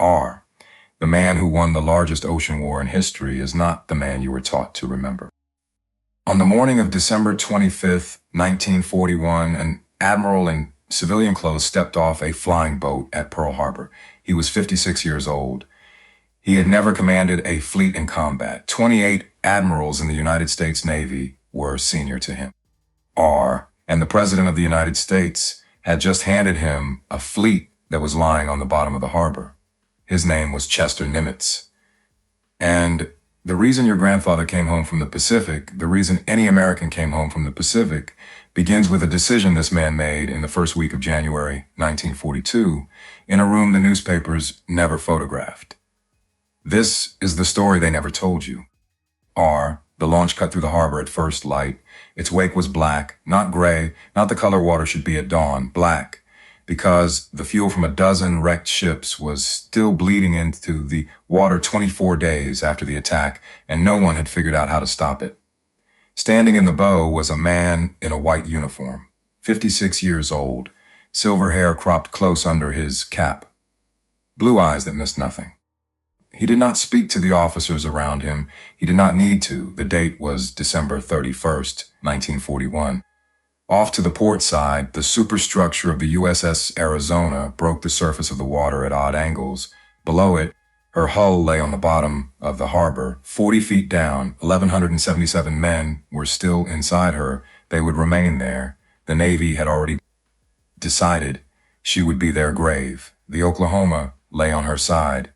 R. The man who won the largest ocean war in history is not the man you were taught to remember. On the morning of December 25th, 1941, an admiral in civilian clothes stepped off a flying boat at Pearl Harbor. He was 56 years old. He had never commanded a fleet in combat. 28 admirals in the United States Navy were senior to him. R. and the President of the United States had just handed him a fleet that was lying on the bottom of the harbor. His name was Chester Nimitz. And the reason your grandfather came home from the Pacific, the reason any American came home from the Pacific, begins with a decision this man made in the first week of January 1942 in a room the newspapers never photographed. This is the story they never told you. R. The launch cut through the harbor at first light. Its wake was black, not gray, not the color water should be at dawn, black, because the fuel from a dozen wrecked ships was still bleeding into the water 24 days after the attack, and no one had figured out how to stop it. Standing in the bow was a man in a white uniform, 56 years old, silver hair cropped close under his cap, blue eyes that missed nothing. He did not speak to the officers around him. He did not need to. The date was December 31st, 1941. Off to the port side, the superstructure of the USS Arizona broke the surface of the water at odd angles. Below it, her hull lay on the bottom of the harbor. 40 feet down, 1,177 men were still inside her. They would remain there. The Navy had already decided she would be their grave. The Oklahoma lay on her side.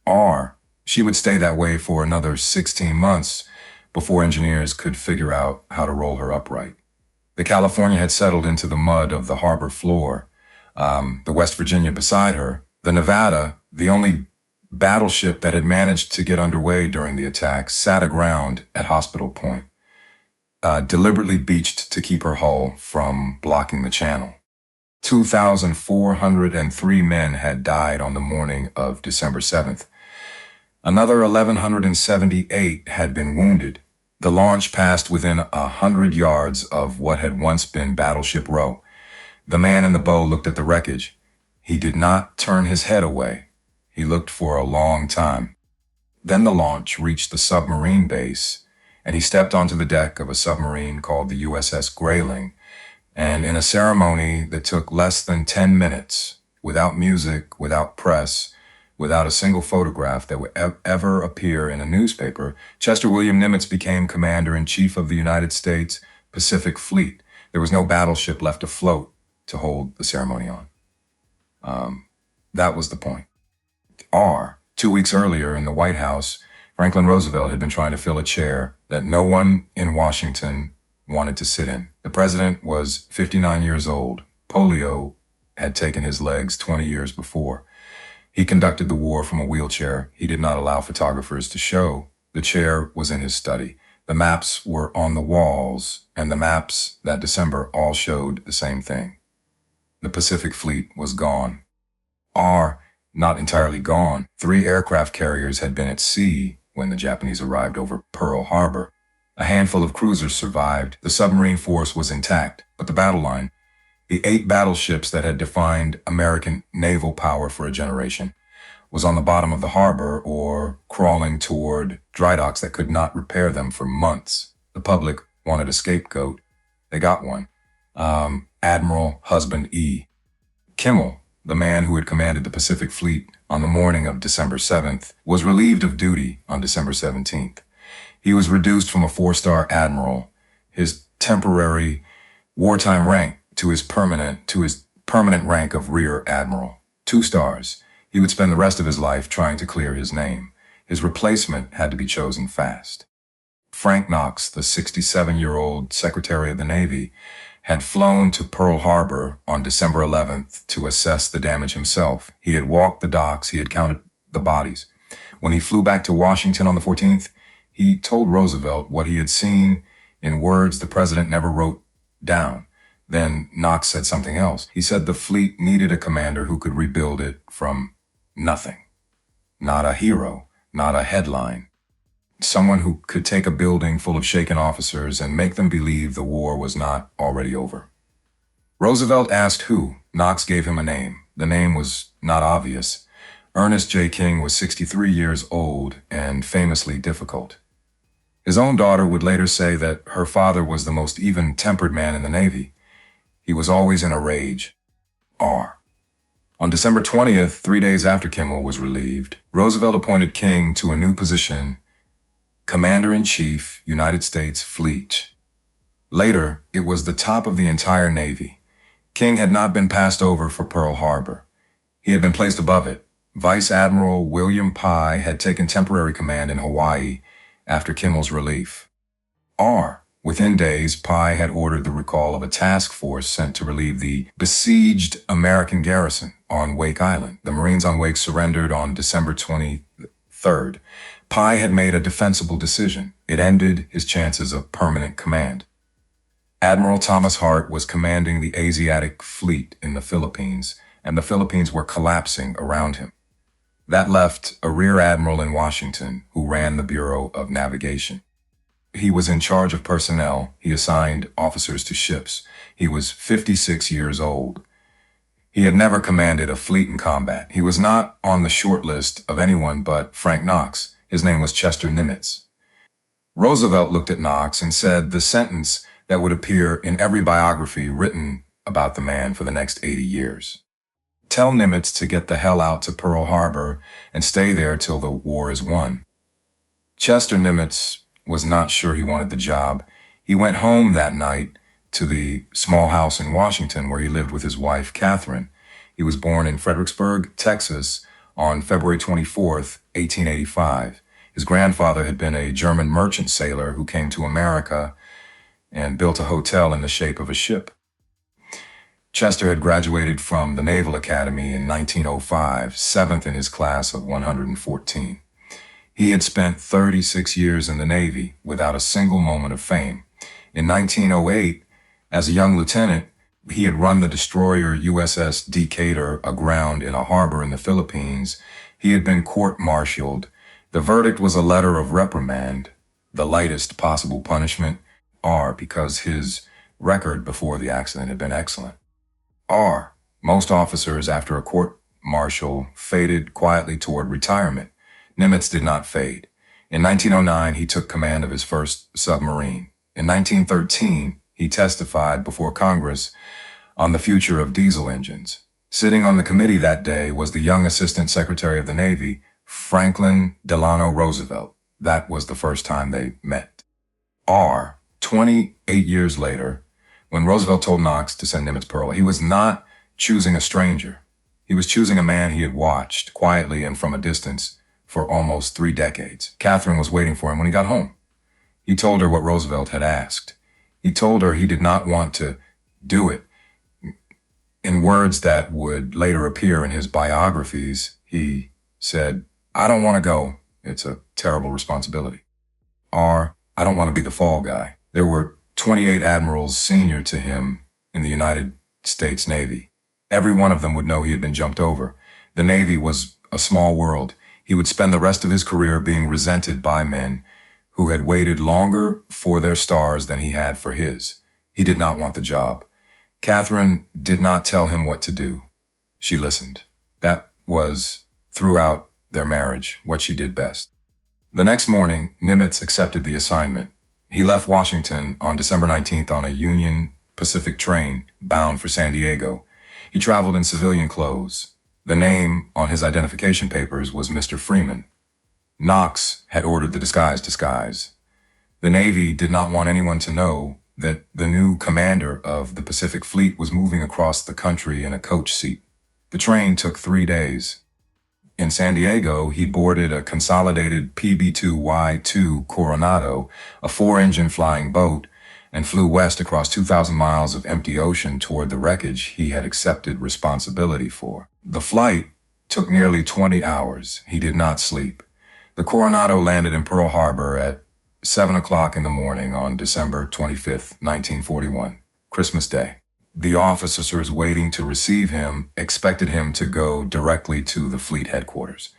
R. She would stay that way for another 16 months before engineers could figure out how to roll her upright. The California had settled into the mud of the harbor floor. The West Virginia beside her. The Nevada, the only battleship that had managed to get underway during the attack, sat aground at Hospital Point, deliberately beached to keep her hull from blocking the channel. 2,403 men had died on the morning of December 7th. Another 1,178 had been wounded. The launch passed within 100 yards of what had once been Battleship Row. The man in the bow looked at the wreckage. He did not turn his head away. He looked for a long time. Then the launch reached the submarine base, and he stepped onto the deck of a submarine called the USS Grayling, and in a ceremony that took less than 10 minutes, without music, without press, without a single photograph that would ever appear in a newspaper, Chester William Nimitz became Commander-in-Chief of the United States Pacific Fleet. There was no battleship left afloat to hold the ceremony on. That was the point. R. 2 weeks earlier in the White House, Franklin Roosevelt had been trying to fill a chair that no one in Washington wanted to sit in. The president was 59 years old. Polio had taken his legs 20 years before. He conducted the war from a wheelchair. He did not allow photographers to show. The chair was in his study. The maps were on the walls, and the maps that December all showed the same thing. The Pacific Fleet was gone. R. Not entirely gone. 3 aircraft carriers had been at sea when the Japanese arrived over Pearl Harbor. A handful of cruisers survived. The submarine force was intact, but the battle line, the 8 battleships that had defined American naval power for a generation, was on the bottom of the harbor or crawling toward dry docks that could not repair them for months. The public wanted a scapegoat. They got one. Admiral Husband E. Kimmel, the man who had commanded the Pacific Fleet on the morning of December 7th, was relieved of duty on December 17th. He was reduced from a 4-star admiral, his temporary wartime rank, to his permanent rank of rear admiral. 2 stars. He would spend the rest of his life trying to clear his name. His replacement had to be chosen fast. Frank Knox, the 67-year-old Secretary of the Navy, had flown to Pearl Harbor on December 11th to assess the damage himself. He had walked the docks. He had counted the bodies. When he flew back to Washington on the 14th, he told Roosevelt what he had seen in words the president never wrote down. Then Knox said something else. He said the fleet needed a commander who could rebuild it from nothing. Not a hero, not a headline. Someone who could take a building full of shaken officers and make them believe the war was not already over. Roosevelt asked who. Knox gave him a name. The name was not obvious. Ernest J. King was 63 years old and famously difficult. His own daughter would later say that her father was the most even-tempered man in the Navy. He was always in a rage. R. On December 20th, 3 days after Kimmel was relieved, Roosevelt appointed King to a new position, Commander-in-Chief, United States Fleet. Later, it was the top of the entire Navy. King had not been passed over for Pearl Harbor. He had been placed above it. Vice Admiral William Pye had taken temporary command in Hawaii after Kimmel's relief. R. Within days, Pye had ordered the recall of a task force sent to relieve the besieged American garrison on Wake Island. The Marines on Wake surrendered on December 23rd. Pye had made a defensible decision. It ended his chances of permanent command. Admiral Thomas Hart was commanding the Asiatic Fleet in the Philippines, and the Philippines were collapsing around him. That left a rear admiral in Washington who ran the Bureau of Navigation. He was in charge of personnel. He assigned officers to ships. He was 56 years old. He had never commanded a fleet in combat. He was not on the short list of anyone but Frank Knox. His name was Chester Nimitz. Roosevelt looked at Knox and said the sentence that would appear in every biography written about the man for the next 80 years. Tell Nimitz to get the hell out to Pearl Harbor and stay there till the war is won. Chester Nimitz was not sure he wanted the job. He went home that night to the small house in Washington where he lived with his wife, Catherine. He was born in Fredericksburg, Texas, on February 24th, 1885. His grandfather had been a German merchant sailor who came to America and built a hotel in the shape of a ship. Chester had graduated from the Naval Academy in 1905, seventh in his class of 114. He had spent 36 years in the Navy without a single moment of fame. In 1908, as a young lieutenant, he had run the destroyer USS Decatur aground in a harbor in the Philippines. He had been court-martialed. The verdict was a letter of reprimand, the lightest possible punishment, because his record before the accident had been excellent. Most officers after a court-martial faded quietly toward retirement. Nimitz did not fade. In 1909, he took command of his first submarine. In 1913, he testified before Congress on the future of diesel engines. Sitting on the committee that day was the young Assistant Secretary of the Navy, Franklin Delano Roosevelt. That was the first time they met. 28 years later, when Roosevelt told Knox to send Nimitz Pearl, he was not choosing a stranger. He was choosing a man he had watched quietly and from a distance for almost 3 decades. Catherine was waiting for him when he got home. He told her what Roosevelt had asked. He told her he did not want to do it. In words that would later appear in his biographies, he said, "I don't want to go. It's a terrible responsibility." I don't want to be the fall guy. There were 28 admirals senior to him in the United States Navy. Every one of them would know he had been jumped over. The Navy was a small world. He would spend the rest of his career being resented by men who had waited longer for their stars than he had for his. He did not want the job. Catherine did not tell him what to do. She listened. That was, throughout their marriage, what she did best. The next morning, Nimitz accepted the assignment. He left Washington on December 19th on a Union Pacific train bound for San Diego. He traveled in civilian clothes. The name on his identification papers was Mr. Freeman. Knox had ordered the disguise. The Navy did not want anyone to know that the new commander of the Pacific Fleet was moving across the country in a coach seat. The train took 3 days. In San Diego, he boarded a consolidated PB-2Y2 Coronado, a 4-engine flying boat, and flew west across 2,000 miles of empty ocean toward the wreckage he had accepted responsibility for. The flight took nearly 20 hours. He did not sleep. The Coronado landed in Pearl Harbor at 7 o'clock in the morning on December 25th, 1941, Christmas Day. The officers waiting to receive him expected him to go directly to the fleet headquarters.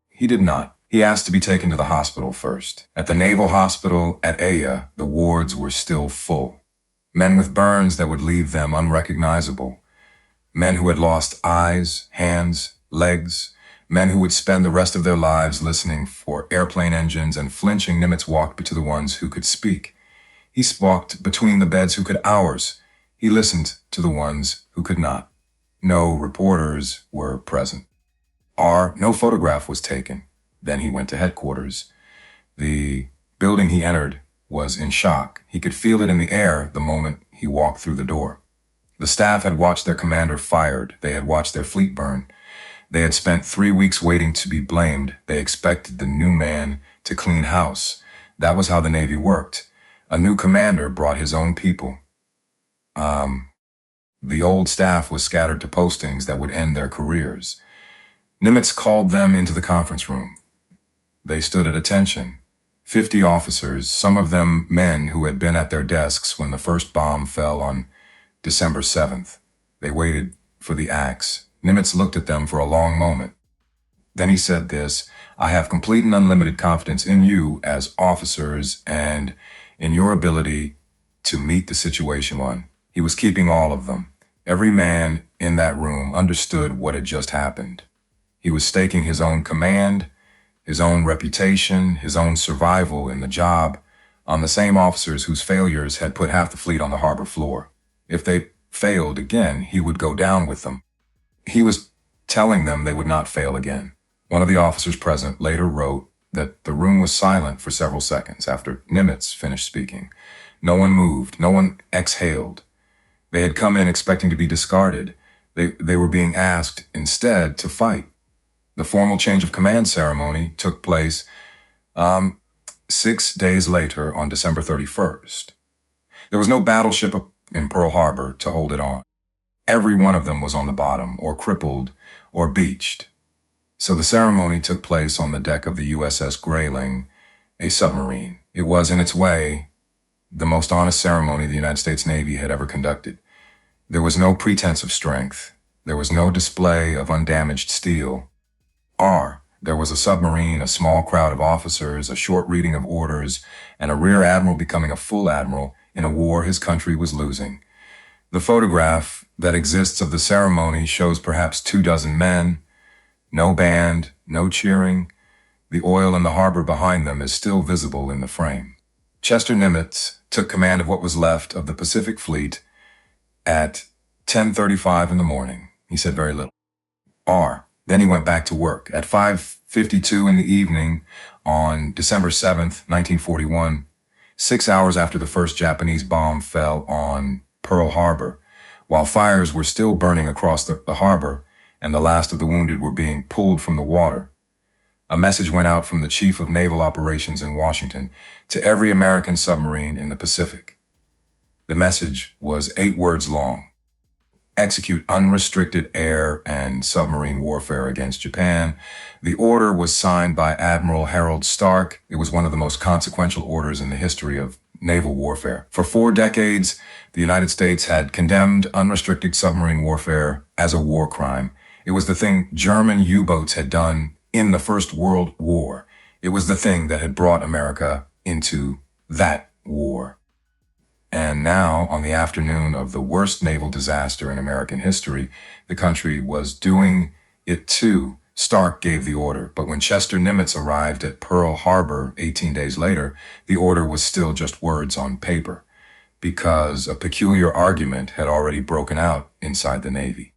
He did not. He asked to be taken to the hospital first. At the Naval Hospital at Aya, the wards were still full. Men with burns that would leave them unrecognizable. Men who had lost eyes, hands, legs. Men who would spend the rest of their lives listening for airplane engines and flinching. Nimitz walked to the ones who could speak. He walked between the beds who could hours. He listened to the ones who could not. No reporters were present. No photograph was taken. Then he went to headquarters. The building he entered was in shock. He could feel it in the air the moment he walked through the door. The staff had watched their commander fired. They had watched their fleet burn. They had spent 3 weeks waiting to be blamed. They expected the new man to clean house. That was how the Navy worked. A new commander brought his own people. The old staff was scattered to postings that would end their careers. Nimitz called them into the conference room. They stood at attention. 50 officers, some of them men who had been at their desks when the first bomb fell on December 7th. They waited for the axe. Nimitz looked at them for a long moment. Then he said this: "I have complete and unlimited confidence in you as officers and in your ability to meet the situation." He was keeping all of them. Every man in that room understood what had just happened. He was staking his own command, his own reputation, his own survival in the job on the same officers whose failures had put half the fleet on the harbor floor. If they failed again, he would go down with them. He was telling them they would not fail again. One of the officers present later wrote that the room was silent for several seconds after Nimitz finished speaking. No one moved. No one exhaled. They had come in expecting to be discarded. They were being asked instead to fight. The formal change of command ceremony took place 6 days later on December 31st. There was no battleship in Pearl Harbor to hold it on. Every one of them was on the bottom, or crippled, or beached. So the ceremony took place on the deck of the USS Grayling, a submarine. It was, in its way, the most honest ceremony the United States Navy had ever conducted. There was no pretense of strength. There was no display of undamaged steel. There was a submarine, a small crowd of officers, a short reading of orders, and a rear admiral becoming a full admiral in a war his country was losing. The photograph that exists of the ceremony shows perhaps 24 men. No band, no cheering. The oil in the harbor behind them is still visible in the frame. Chester Nimitz took command of what was left of the Pacific Fleet at 10:35 in the morning. He said very little. Then he went back to work. At 5:52 in the evening on December 7th, 1941, 6 hours after the first Japanese bomb fell on Pearl Harbor, while fires were still burning across the harbor and the last of the wounded were being pulled from the water, a message went out from the Chief of Naval Operations in Washington to every American submarine in the Pacific. The message was 8 words long: execute unrestricted air and submarine warfare against Japan. The order was signed by Admiral Harold Stark. It was one of the most consequential orders in the history of naval warfare. For 4 decades, the United States had condemned unrestricted submarine warfare as a war crime. It was the thing German U-boats had done in the First World War. It was the thing that had brought America into that war. And now, on the afternoon of the worst naval disaster in American history, the country was doing it too. Stark gave the order, but when Chester Nimitz arrived at Pearl Harbor 18 days later, the order was still just words on paper, because a peculiar argument had already broken out inside the Navy.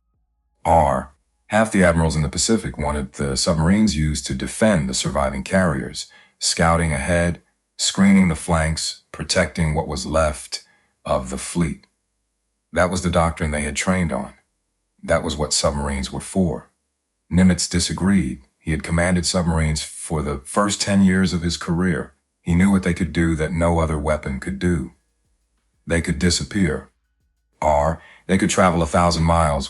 Half the admirals in the Pacific wanted the submarines used to defend the surviving carriers, scouting ahead, screening the flanks, protecting what was left of the fleet. That was the doctrine they had trained on. That was what submarines were for. Nimitz disagreed. He had commanded submarines for the first 10 years of his career. He knew what they could do that no other weapon could do. They could disappear. They could travel 1,000 miles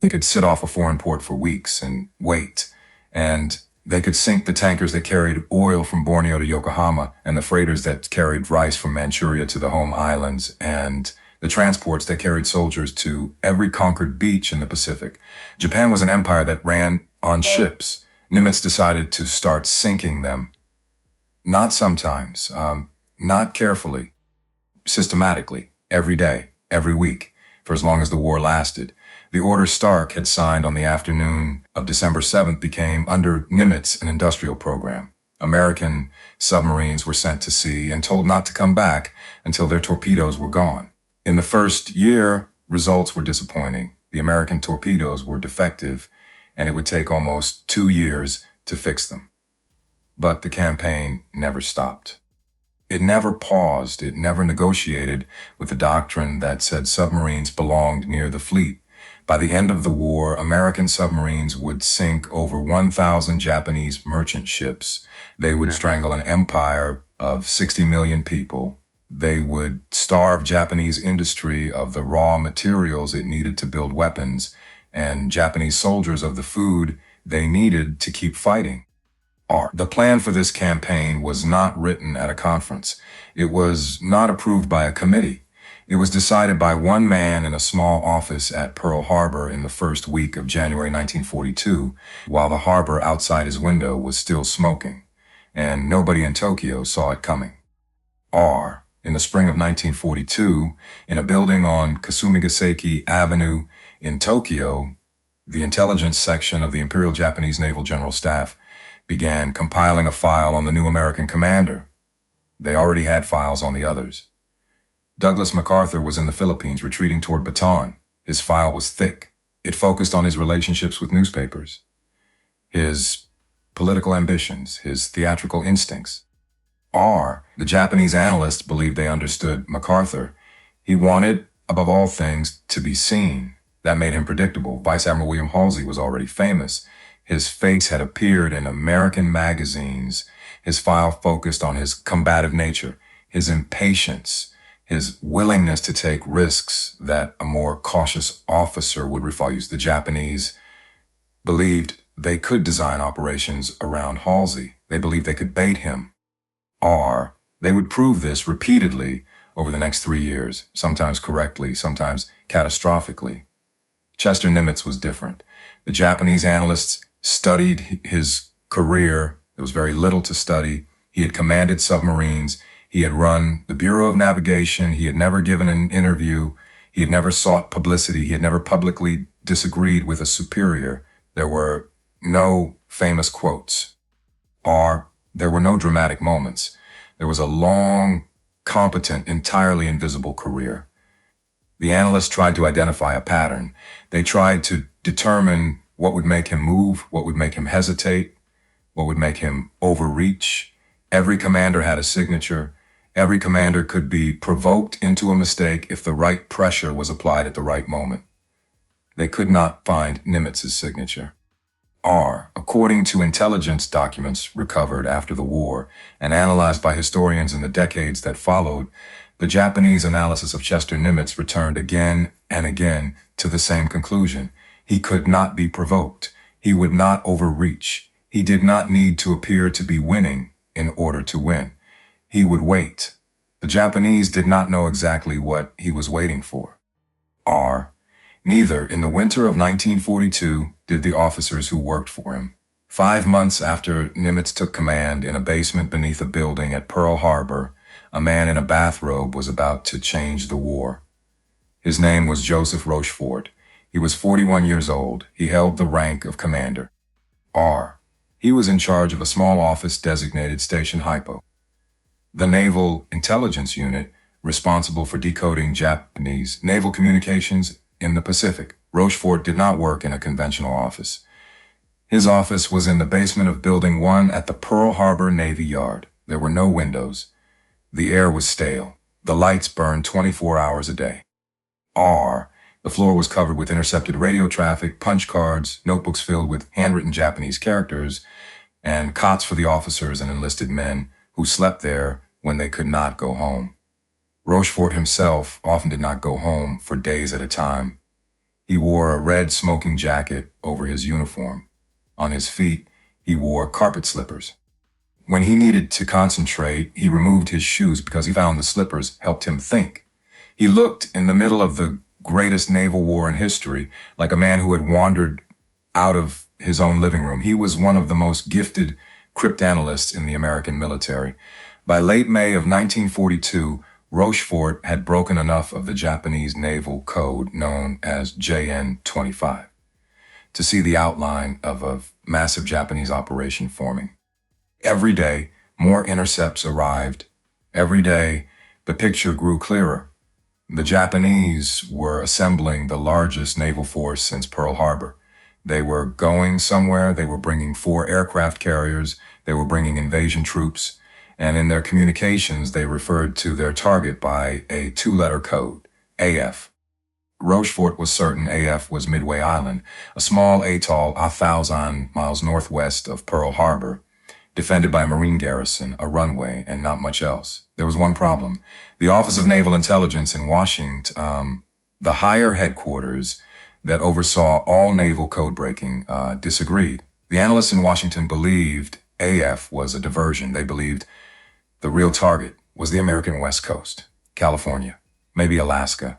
they could sit off a foreign port for weeks and wait. And they could sink the tankers that carried oil from Borneo to Yokohama and the freighters that carried rice from Manchuria to the home islands and the transports that carried soldiers to every conquered beach in the Pacific. Japan was an empire that ran on ships. Nimitz decided to start sinking them. Not sometimes, not carefully, systematically, every day, every week, for as long as the war lasted. The order Stark had signed on the afternoon of December 7th became, under Nimitz, an industrial program. American submarines were sent to sea and told not to come back until their torpedoes were gone. In the first year, results were disappointing. The American torpedoes were defective, and it would take almost 2 years to fix them. But the campaign never stopped. It never paused. It never negotiated with the doctrine that said submarines belonged near the fleet. By the end of the war, American submarines would sink over 1,000 Japanese merchant ships. They would strangle an empire of 60 million people. They would starve Japanese industry of the raw materials it needed to build weapons, and Japanese soldiers of the food they needed to keep fighting. The plan for this campaign was not written at a conference. It was not approved by a committee. It was decided by one man in a small office at Pearl Harbor in the first week of January 1942, while the harbor outside his window was still smoking, and nobody in Tokyo saw it coming. In the spring of 1942, in a building on Kasumigaseki Avenue in Tokyo, the intelligence section of the Imperial Japanese Naval General Staff began compiling a file on the new American commander. They already had files on the others. Douglas MacArthur was in the Philippines retreating toward Bataan. His file was thick. It focused on his relationships with newspapers, his political ambitions, his theatrical instincts. The Japanese analysts believed they understood MacArthur. He wanted, above all things, to be seen. That made him predictable. Vice Admiral William Halsey was already famous. His face had appeared in American magazines. His file focused on his combative nature, his impatience, his willingness to take risks that a more cautious officer would refuse. The Japanese believed they could design operations around Halsey. They believed they could bait him. They would prove this repeatedly over the next 3 years, sometimes correctly, sometimes catastrophically. Chester Nimitz was different. The Japanese analysts studied his career. There was very little to study. He had commanded submarines. He had run the Bureau of Navigation. He had never given an interview. He had never sought publicity. He had never publicly disagreed with a superior. There were no famous quotes. There were no dramatic moments. There was a long, competent, entirely invisible career. The analysts tried to identify a pattern. They tried to determine what would make him move, what would make him hesitate, what would make him overreach. Every commander had a signature. Every commander could be provoked into a mistake if the right pressure was applied at the right moment. They could not find Nimitz's signature. According to intelligence documents recovered after the war and analyzed by historians in the decades that followed, the Japanese analysis of Chester Nimitz returned again and again to the same conclusion. He could not be provoked. He would not overreach. He did not need to appear to be winning in order to win. He would wait. The Japanese did not know exactly what he was waiting for. Neither in the winter of 1942 did the officers who worked for him. 5 months after Nimitz took command, in a basement beneath a building at Pearl Harbor, a man in a bathrobe was about to change the war. His name was Joseph Rochefort. He was 41 years old. He held the rank of commander. He was in charge of a small office designated Station Hypo, the Naval Intelligence Unit responsible for decoding Japanese naval communications in the Pacific. Rochefort did not work in a conventional office. His office was in the basement of Building 1 at the Pearl Harbor Navy Yard. There were no windows. The air was stale. The lights burned 24 hours a day. The floor was covered with intercepted radio traffic, punch cards, notebooks filled with handwritten Japanese characters, and cots for the officers and enlisted men who slept there when they could not go home. Rochefort himself often did not go home for days at a time. He wore a red smoking jacket over his uniform. On his feet, he wore carpet slippers. When he needed to concentrate, he removed his shoes because he found the slippers helped him think. He looked in the middle of the greatest naval war in history like a man who had wandered out of his own living room. He was one of the most gifted cryptanalysts in the American military. By late May of 1942, Rochefort had broken enough of the Japanese naval code known as JN-25 to see the outline of a massive Japanese operation forming. Every day, more intercepts arrived. Every day, the picture grew clearer. The Japanese were assembling the largest naval force since Pearl Harbor. They were going somewhere. They were bringing 4 aircraft carriers. They were bringing invasion troops. And in their communications, they referred to their target by a 2-letter code, AF. Rochefort was certain AF was Midway Island, a small atoll 1,000 miles northwest of Pearl Harbor, defended by a Marine garrison, a runway, and not much else. There was one problem. The Office of Naval Intelligence in Washington, the higher headquarters that oversaw all naval code breaking, disagreed. The analysts in Washington believed AF was a diversion. They believed the real target was the American West Coast, California, maybe Alaska.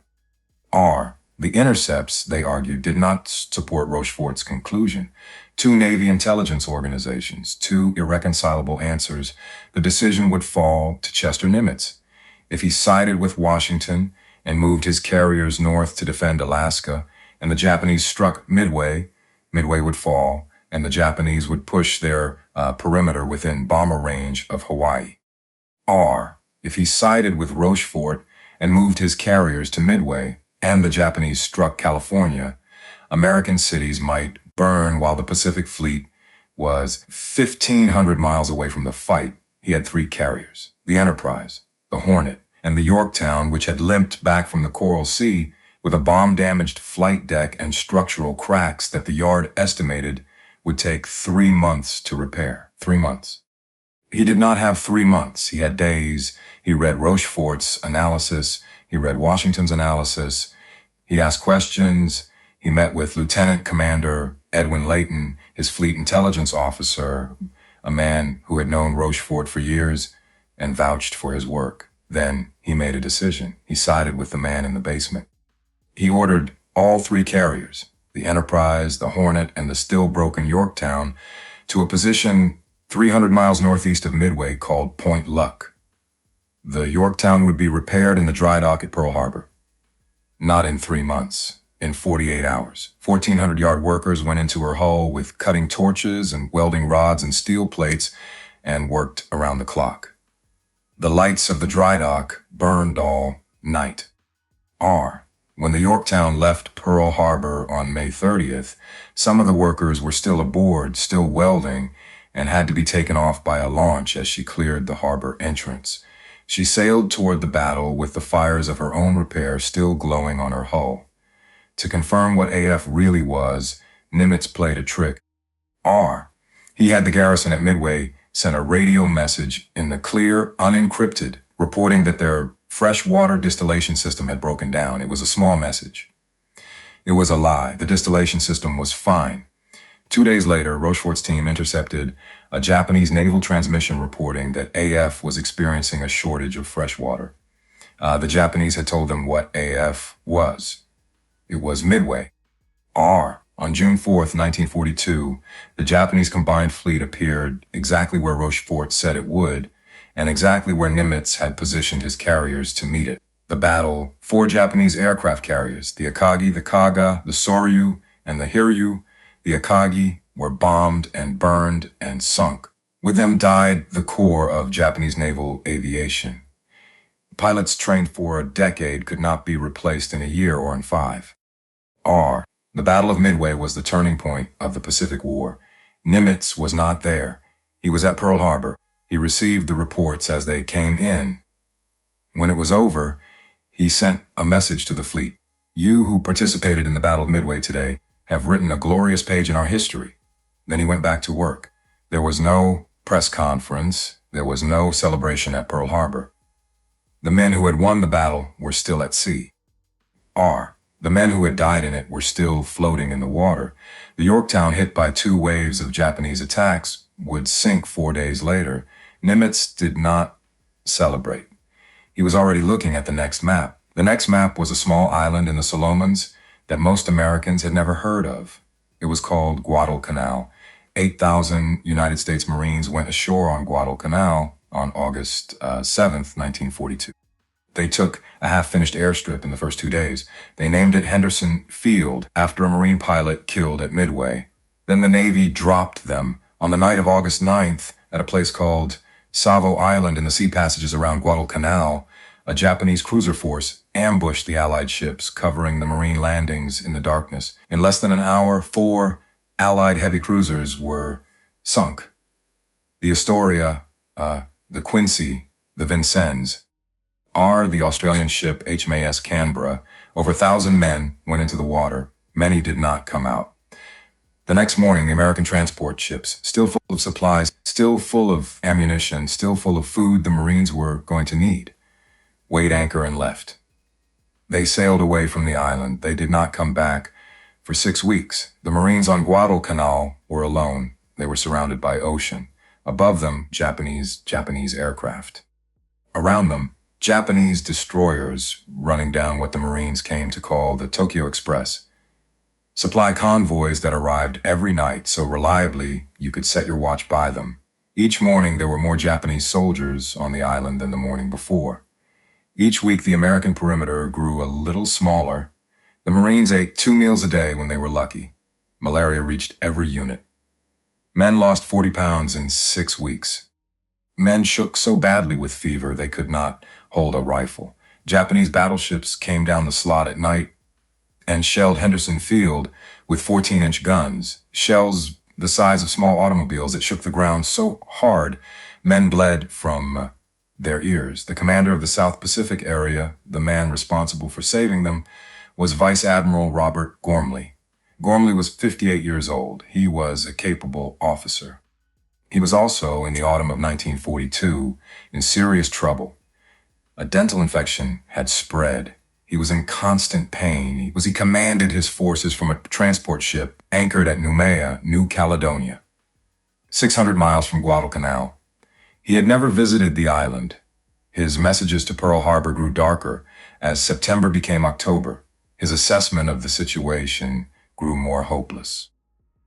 The intercepts, they argued, did not support Rochefort's conclusion. 2 Navy intelligence organizations, 2 irreconcilable answers. The decision would fall to Chester Nimitz. If he sided with Washington and moved his carriers north to defend Alaska, and the Japanese struck Midway, Midway would fall, and the Japanese would push their perimeter within bomber range of Hawaii. If he sided with Rochefort and moved his carriers to Midway, and the Japanese struck California, American cities might burn while the Pacific Fleet was 1,500 miles away from the fight. He had 3 carriers, the Enterprise, the Hornet, and the Yorktown, which had limped back from the Coral Sea with a bomb-damaged flight deck and structural cracks that the yard estimated would take 3 months to repair. 3 months. He did not have 3 months. He had days. He read Rochefort's analysis. He read Washington's analysis. He asked questions. He met with Lieutenant Commander Edwin Leyte, his fleet intelligence officer, a man who had known Rochefort for years and vouched for his work. Then he made a decision. He sided with the man in the basement. He ordered all 3 carriers, the Enterprise, the Hornet, and the still broken Yorktown, to a position 300 miles northeast of Midway called Point Luck. The Yorktown would be repaired in the dry dock at Pearl Harbor. Not in 3 months, in 48 hours. 1,400-yard workers went into her hull with cutting torches and welding rods and steel plates and worked around the clock. The lights of the dry dock burned all night. When the Yorktown left Pearl Harbor on May 30th, some of the workers were still aboard, still welding, and had to be taken off by a launch as she cleared the harbor entrance. She sailed toward the battle with the fires of her own repair still glowing on her hull. To confirm what AF really was, Nimitz played a trick. He had the garrison at Midway send a radio message in the clear, unencrypted, reporting that their freshwater distillation system had broken down. It was a small message. It was a lie. The distillation system was fine. 2 days later, Rochefort's team intercepted a Japanese naval transmission reporting that AF was experiencing a shortage of fresh water. The Japanese had told them what AF was. It was Midway. On June 4th, 1942, the Japanese combined fleet appeared exactly where Rochefort said it would, and exactly where Nimitz had positioned his carriers to meet it. The battle, 4 Japanese aircraft carriers, the Akagi, the Kaga, the Soryu, and the Hiryu, the Akagi, were bombed and burned and sunk. With them died the core of Japanese naval aviation. Pilots trained for a decade could not be replaced in a year or in 5. The Battle of Midway was the turning point of the Pacific War. Nimitz was not there. He was at Pearl Harbor. He received the reports as they came in. When it was over, he sent a message to the fleet. You who participated in the Battle of Midway today have written a glorious page in our history. Then he went back to work. There was no press conference. There was no celebration at Pearl Harbor. The men who had won the battle were still at sea. The men who had died in it were still floating in the water. The Yorktown, hit by 2 waves of Japanese attacks, would sink 4 days later. Nimitz did not celebrate. He was already looking at the next map. The next map was a small island in the Solomons that most Americans had never heard of. It was called Guadalcanal. 8,000 United States Marines went ashore on Guadalcanal on August 7th, 1942. They took a half-finished airstrip in the first 2 days. They named it Henderson Field after a Marine pilot killed at Midway. Then the Navy dropped them on the night of August 9th at a place called Savo Island in the sea passages around Guadalcanal. A Japanese cruiser force ambushed the Allied ships, covering the Marine landings in the darkness. In less than an hour, 4 Allied heavy cruisers were sunk. The Astoria, the Quincy, the Vincennes, the Australian ship HMAS Canberra. Over 1,000 men went into the water. Many did not come out. The next morning, the American transport ships, still full of supplies, still full of ammunition, still full of food the Marines were going to need, weighed anchor and left. They sailed away from the island. They did not come back for 6 weeks. The Marines on Guadalcanal were alone. They were surrounded by ocean. Above them, Japanese aircraft. Around them, Japanese destroyers running down what the Marines came to call the Tokyo Express. Supply convoys that arrived every night so reliably you could set your watch by them. Each morning there were more Japanese soldiers on the island than the morning before. Each week the American perimeter grew a little smaller. The Marines ate 2 meals a day when they were lucky. Malaria reached every unit. Men lost 40 pounds in 6 weeks. Men shook so badly with fever they could not hold a rifle. Japanese battleships came down the slot at night and shelled Henderson Field with 14-inch guns, shells the size of small automobiles that shook the ground so hard men bled from their ears. The commander of the South Pacific area, the man responsible for saving them, was Vice Admiral Robert Gormley. Gormley was 58 years old. He was a capable officer. He was also, in the autumn of 1942, in serious trouble. A dental infection had spread. He was in constant pain. He commanded his forces from a transport ship anchored at Noumea, New Caledonia, 600 miles from Guadalcanal. He had never visited the island. His messages to Pearl Harbor grew darker as September became October. His assessment of the situation grew more hopeless.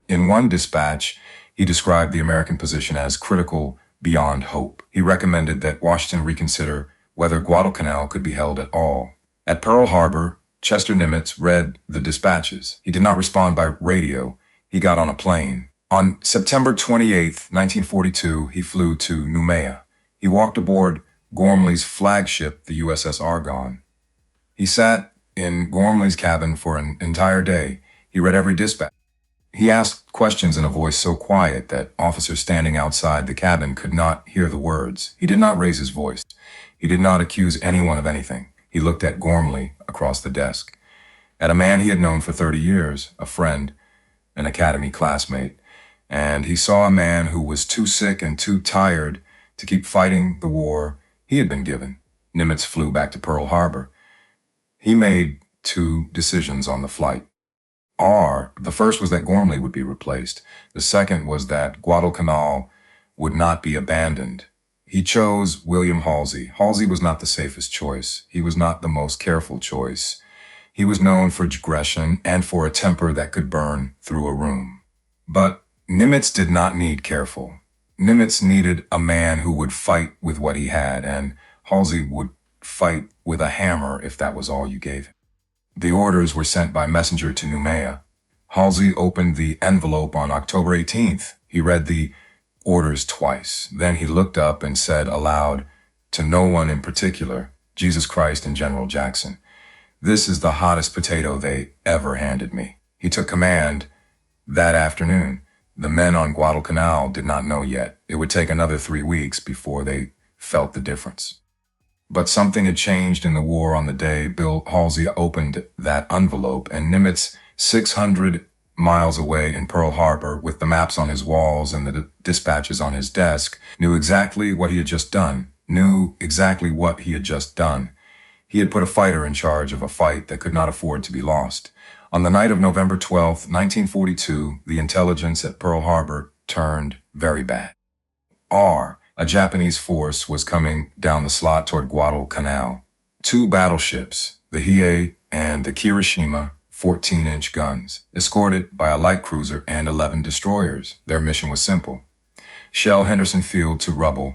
In one dispatch, he described the American position as critical beyond hope. He recommended that Washington reconsider whether Guadalcanal could be held at all. At Pearl Harbor, Chester Nimitz read the dispatches. He did not respond by radio. He got on a plane. On September 28, 1942, he flew to Noumea. He walked aboard Gormley's flagship, the USS Argonne. He sat in Gormley's cabin for an entire day. He read every dispatch. He asked questions in a voice so quiet that officers standing outside the cabin could not hear the words. He did not raise his voice. He did not accuse anyone of anything. He looked at Gormley across the desk, at a man he had known for 30 years, a friend, an academy classmate, and he saw a man who was too sick and too tired to keep fighting the war he had been given. Nimitz flew back to Pearl Harbor. He made 2 decisions on the flight. The first was that Gormley would be replaced. The second was that Guadalcanal would not be abandoned. He chose William Halsey. Halsey was not the safest choice. He was not the most careful choice. He was known for aggression and for a temper that could burn through a room. But Nimitz did not need careful. Nimitz needed a man who would fight with what he had, and Halsey would fight with a hammer if that was all you gave him. The orders were sent by messenger to Noumea. Halsey opened the envelope on October 18th. He read the orders twice. Then he looked up and said aloud, to no one in particular, Jesus Christ and General Jackson, this is the hottest potato they ever handed me. He took command that afternoon. The men on Guadalcanal did not know yet. It would take another 3 weeks before they felt the difference. But something had changed in the war on the day Bill Halsey opened that envelope, and Nimitz, 600 miles away in Pearl Harbor, with the maps on his walls and the dispatches on his desk, knew exactly what he had just done. He had put a fighter in charge of a fight that could not afford to be lost. On the night of November 12, 1942, the intelligence at Pearl Harbor turned very bad. A Japanese force was coming down the slot toward Guadalcanal. 2 battleships, the Hiei and the Kirishima, 14-inch guns, escorted by a light cruiser and 11 destroyers. Their mission was simple: shell Henderson Field to rubble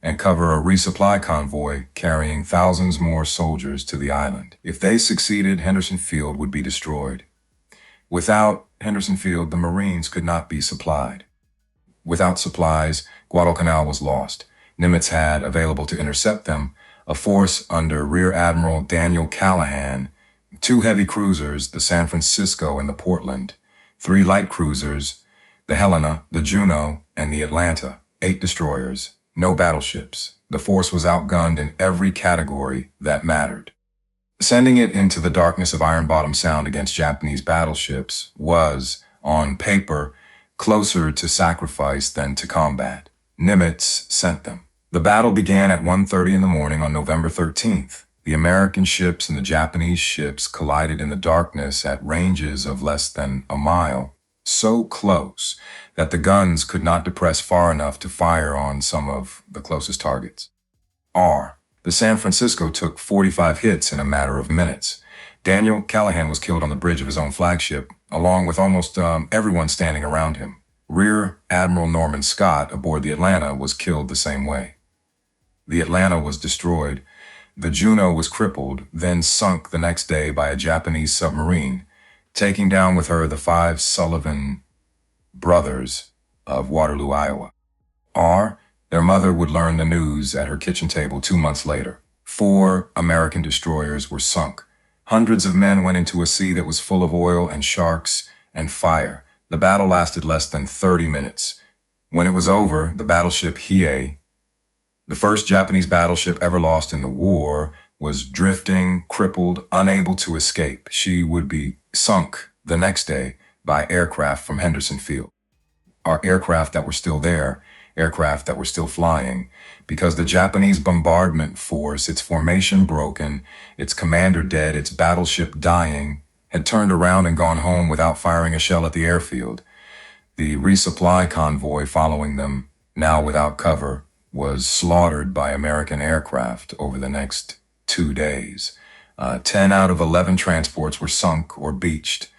and cover a resupply convoy carrying thousands more soldiers to the island. If they succeeded, Henderson Field would be destroyed. Without Henderson Field, the Marines could not be supplied. Without supplies, Guadalcanal was lost. Nimitz had available to intercept them a force under Rear Admiral Daniel Callahan, 2 heavy cruisers, the San Francisco and the Portland, 3 light cruisers, the Helena, the Juno, and the Atlanta, 8 destroyers, no battleships. The force was outgunned in every category that mattered. Sending it into the darkness of Iron Bottom Sound against Japanese battleships was, on paper, closer to sacrifice than to combat. Nimitz sent them. The battle began at 1:30 in the morning on November 13th. The American ships and the Japanese ships collided in the darkness at ranges of less than a mile, so close that the guns could not depress far enough to fire on some of the closest targets. The San Francisco took 45 hits in a matter of minutes. Daniel Callahan was killed on the bridge of his own flagship, along with almost everyone standing around him. Rear Admiral Norman Scott aboard the Atlanta was killed the same way. The Atlanta was destroyed. The Juno was crippled, then sunk the next day by a Japanese submarine, taking down with her the 5 Sullivan brothers of Waterloo, Iowa. Their mother would learn the news at her kitchen table 2 months later. 4 American destroyers were sunk. Hundreds of men went into a sea that was full of oil and sharks and fire. The battle lasted less than 30 minutes. When it was over, the battleship Hiei, the first Japanese battleship ever lost in the war, was drifting, crippled, unable to escape. She would be sunk the next day by aircraft from Henderson Field. Our aircraft that were still there, aircraft that were still flying, because the Japanese bombardment force, its formation broken, its commander dead, its battleship dying, had turned around and gone home without firing a shell at the airfield. The resupply convoy following them, now without cover, was slaughtered by American aircraft over the next 2 days. 10 out of 11 transports were sunk or beached.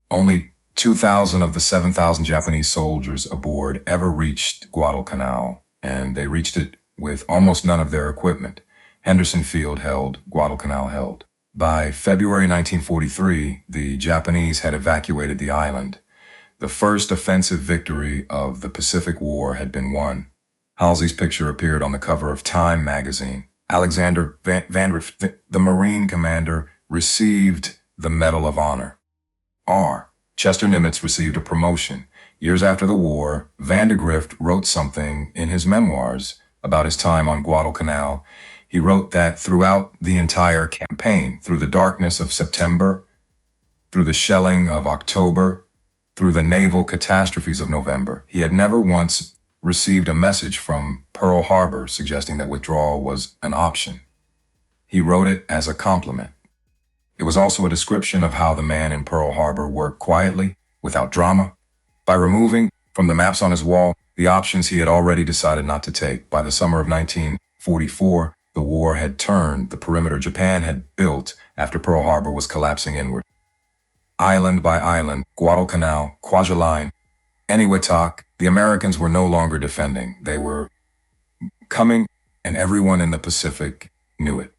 Only 2,000 of the 7,000 Japanese soldiers aboard ever reached Guadalcanal, and they reached it with almost none of their equipment. Henderson Field held, Guadalcanal held. By February 1943, the Japanese had evacuated the island. The first offensive victory of the Pacific War had been won. Halsey's picture appeared on the cover of Time magazine. Alexander the Marine commander, received the Medal of Honor. Chester Nimitz received a promotion. Years after the war, Vandegrift wrote something in his memoirs about his time on Guadalcanal. He wrote that throughout the entire campaign, through the darkness of September, through the shelling of October, through the naval catastrophes of November, he had never once received a message from Pearl Harbor suggesting that withdrawal was an option. He wrote it as a compliment. It was also a description of how the man in Pearl Harbor worked quietly, without drama, by removing from the maps on his wall the options he had already decided not to take. By the summer of 1944, the war had turned the perimeter Japan had built after Pearl Harbor was collapsing inward. Island by island, Guadalcanal, Kwajalein, Eniwetok, the Americans were no longer defending. They were coming, and everyone in the Pacific knew it.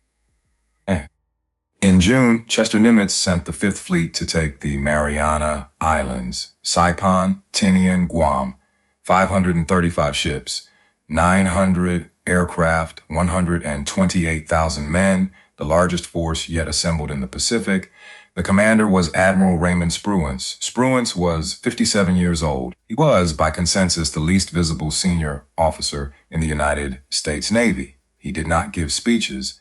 In June, Chester Nimitz sent the 5th Fleet to take the Mariana Islands, Saipan, Tinian, Guam, 535 ships, 900 aircraft, 128,000 men, the largest force yet assembled in the Pacific. The commander was Admiral Raymond Spruance. Spruance was 57 years old. He was, by consensus, the least visible senior officer in the United States Navy. He did not give speeches.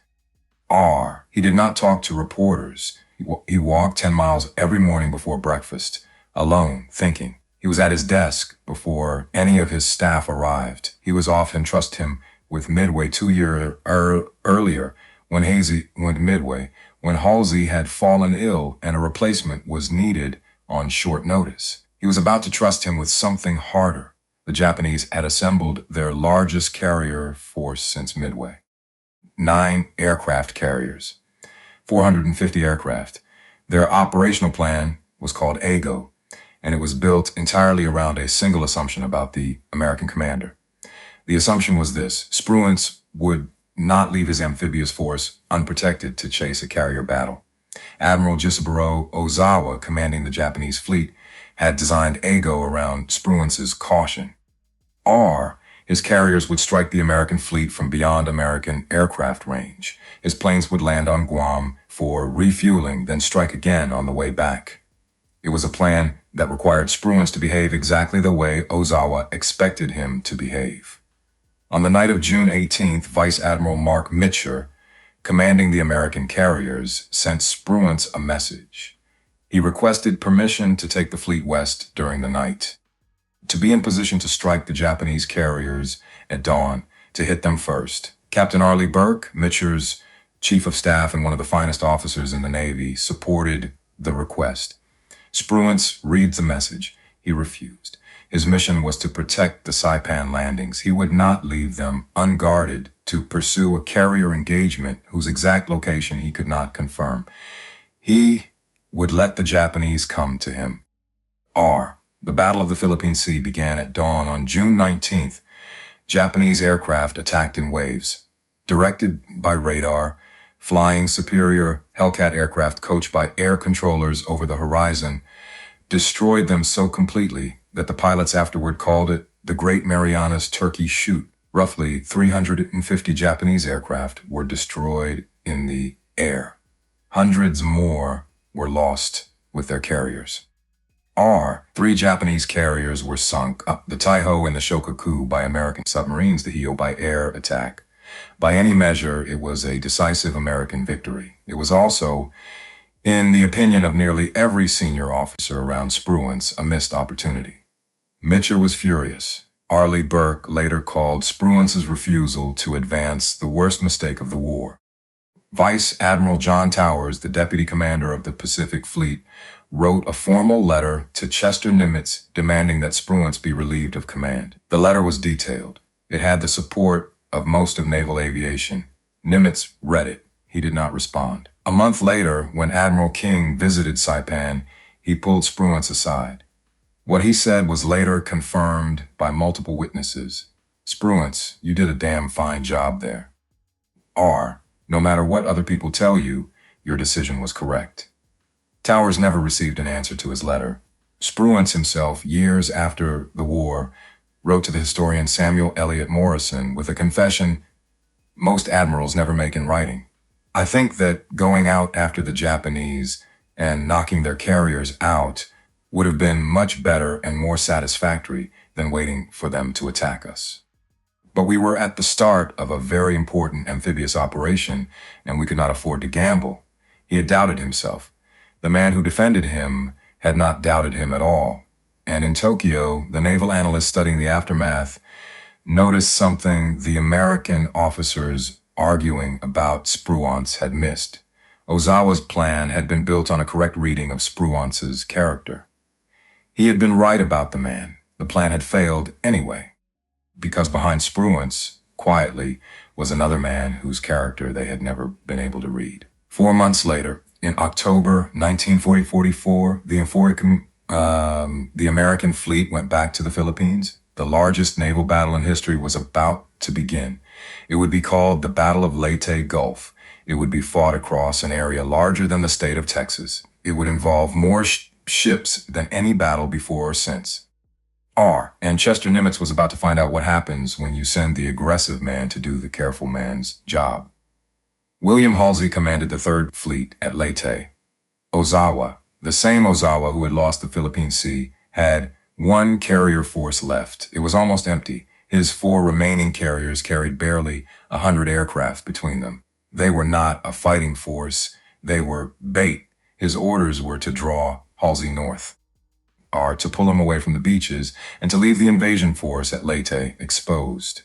He did not talk to reporters. He walked 10 miles every morning before breakfast, alone, thinking. He was at his desk before any of his staff arrived. He was off and trust him with Midway 2 years earlier when Halsey had fallen ill and a replacement was needed on short notice. He was about to trust him with something harder. The Japanese had assembled their largest carrier force since Midway. 9 aircraft carriers, 450 aircraft. Their operational plan was called AGO, and it was built entirely around a single assumption about the American commander. The assumption was this: Spruance would not leave his amphibious force unprotected to chase a carrier battle. Admiral Jima Ozawa, commanding the Japanese fleet, had designed Eigo around Spruance's caution. His carriers would strike the American fleet from beyond American aircraft range. His planes would land on Guam for refueling, then strike again on the way back. It was a plan that required Spruance to behave exactly the way Ozawa expected him to behave. On the night of June 18th, Vice Admiral Mark Mitcher, commanding the American carriers, sent Spruance a message. He requested permission to take the fleet west during the night, to be in position to strike the Japanese carriers at dawn, to hit them first. Captain Arleigh Burke, Mitcher's chief of staff and one of the finest officers in the Navy, supported the request. Spruance reads the message. He refused. His mission was to protect the Saipan landings. He would not leave them unguarded to pursue a carrier engagement whose exact location he could not confirm. He would let the Japanese come to him. The Battle of the Philippine Sea began at dawn on June 19th. Japanese aircraft attacked in waves. Directed by radar, flying superior Hellcat aircraft coached by air controllers over the horizon destroyed them so completely that the pilots afterward called it the Great Marianas Turkey Shoot. Roughly 350 Japanese aircraft were destroyed in the air. Hundreds more were lost with their carriers. 3 Japanese carriers were sunk, the Taiho and the Shokaku, by American submarines, the Hio by air attack. By any measure, it was a decisive American victory. It was also, in the opinion of nearly every senior officer around Spruance, a missed opportunity. Mitcher was furious. Arleigh Burke later called Spruance's refusal to advance the worst mistake of the war. Vice Admiral John Towers, the deputy commander of the Pacific Fleet, wrote a formal letter to Chester Nimitz demanding that Spruance be relieved of command. The letter was detailed. It had the support of most of naval aviation. Nimitz read it. He did not respond. A month later, when Admiral King visited Saipan, he pulled Spruance aside. What he said was later confirmed by multiple witnesses. Spruance, you did a damn fine job there. No matter what other people tell you, your decision was correct. Towers never received an answer to his letter. Spruance himself, years after the war, wrote to the historian Samuel Eliot Morison with a confession most admirals never make in writing. I think that going out after the Japanese and knocking their carriers out would have been much better and more satisfactory than waiting for them to attack us. But we were at the start of a very important amphibious operation, and we could not afford to gamble. He had doubted himself. The man who defended him had not doubted him at all. And in Tokyo, the naval analyst studying the aftermath noticed something the American officers arguing about Spruance had missed. Ozawa's plan had been built on a correct reading of Spruance's character. He had been right about the man. The plan had failed anyway, because behind Spruance, quietly, was another man whose character they had never been able to read. 4 months later, in October 1944, the American fleet went back to the Philippines. The largest naval battle in history was about to begin. It would be called the Battle of Leyte Gulf. It would be fought across an area larger than the state of Texas. It would involve more ships than any battle before or since. And Chester Nimitz was about to find out what happens when you send the aggressive man to do the careful man's job. William Halsey commanded the 3rd Fleet at Leyte. Ozawa, the same Ozawa who had lost the Philippine Sea, had 1 carrier force left. It was almost empty. His 4 remaining carriers carried barely 100 aircraft between them. They were not a fighting force. They were bait. His orders were to draw Halsey north, to pull him away from the beaches, and to leave the invasion force at Leyte exposed.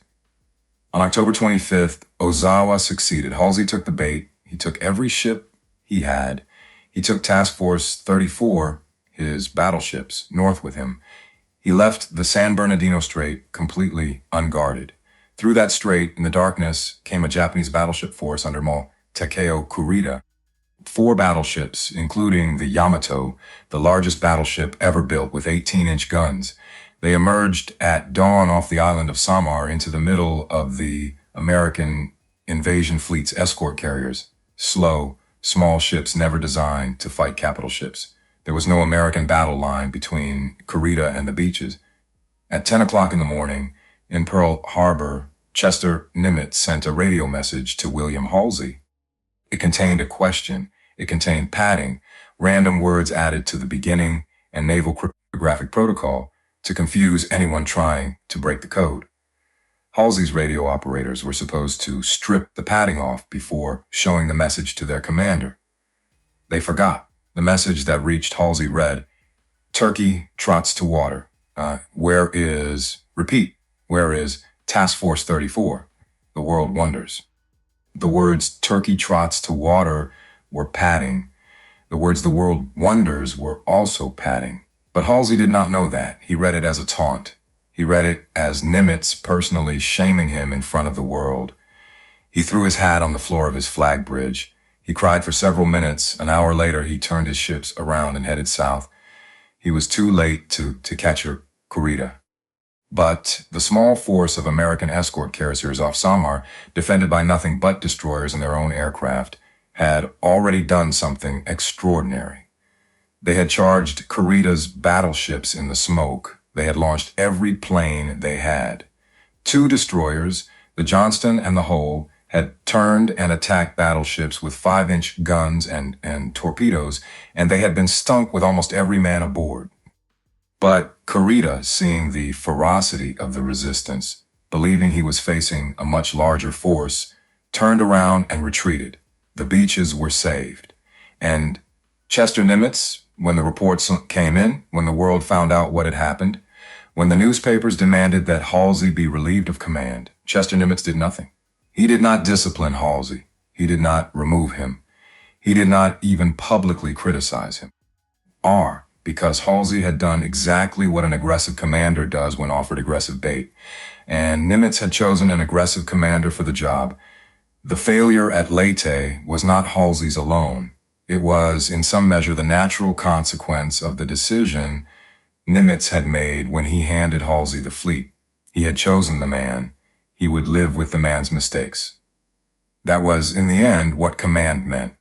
On October 25th, Ozawa succeeded. Halsey took the bait. He took every ship he had. He took Task Force 34, his battleships, north with him. He left the San Bernardino Strait completely unguarded. Through that strait, in the darkness, came a Japanese battleship force under Admiral Takeo Kurita. 4 battleships, including the Yamato, the largest battleship ever built with 18-inch guns. They emerged at dawn off the island of Samar into the middle of the American invasion fleet's escort carriers. Slow, small ships never designed to fight capital ships. There was no American battle line between Kurita and the beaches. At 10 o'clock in the morning, in Pearl Harbor, Chester Nimitz sent a radio message to William Halsey. It contained a question. It contained padding, random words added to the beginning, and naval cryptographic protocol to confuse anyone trying to break the code. Halsey's radio operators were supposed to strip the padding off before showing the message to their commander. They forgot. The message that reached Halsey read, "Turkey trots to water. Where is Task Force 34? The world wonders." The words "Turkey trots to water" were padding. The words "the world wonders" were also padding. But Halsey did not know that. He read it as a taunt. He read it as Nimitz personally shaming him in front of the world. He threw his hat on the floor of his flag bridge. He cried for several minutes. An hour later, he turned his ships around and headed south. He was too late to catch a Kurita. But the small force of American escort carriers off Samar, defended by nothing but destroyers and their own aircraft, had already done something extraordinary. They had charged Kurita's battleships in the smoke. They had launched every plane they had. 2 destroyers, the Johnston and the Hull, had turned and attacked battleships with 5-inch guns and torpedoes, and they had been stunk with almost every man aboard. But Kurita, seeing the ferocity of the resistance, believing he was facing a much larger force, turned around and retreated. The beaches were saved. And Chester Nimitz, when the reports came in, when the world found out what had happened, when the newspapers demanded that Halsey be relieved of command, Chester Nimitz did nothing. He did not discipline Halsey. He did not remove him. He did not even publicly criticize him. Because Halsey had done exactly what an aggressive commander does when offered aggressive bait, and Nimitz had chosen an aggressive commander for the job. The failure at Leyte was not Halsey's alone. It was, in some measure, the natural consequence of the decision Nimitz had made when he handed Halsey the fleet. He had chosen the man. He would live with the man's mistakes. That was, in the end, what command meant.